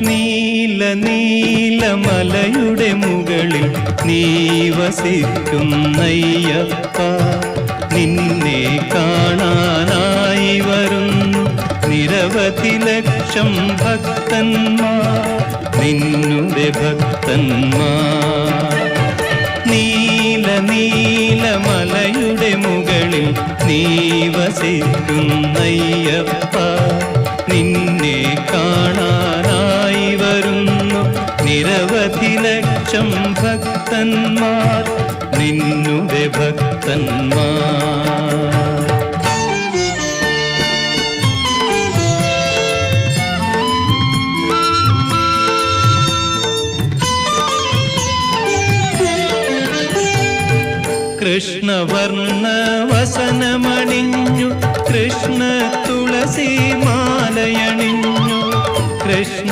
നീല നീലമലയുടെ മുകളിൽ നീ വസിക്കുന്നയ്യപ്പ, നിന്നെ കാണാനായി വരുന്നു നിരവധി ലക്ഷം ഭക്തന്മാർ, നിന്നുടെ ഭക്തന്മാർ. നീല നീലമലയുടെ മുകളിൽ നീ വസിക്കുന്നയ്യപ്പ, നിന്നെ കാണാനായി വരുന്നു നിരവധി ലക്ഷം ഭക്തന്മാർ, നിന്നുടെ ഭക്തന്മാർ. കൃഷ്ണവർണ്ണ വസനമണിഞ്ഞു കൃഷ്ണ തുളസി മാലയണിഞ്ഞു, കൃഷ്ണ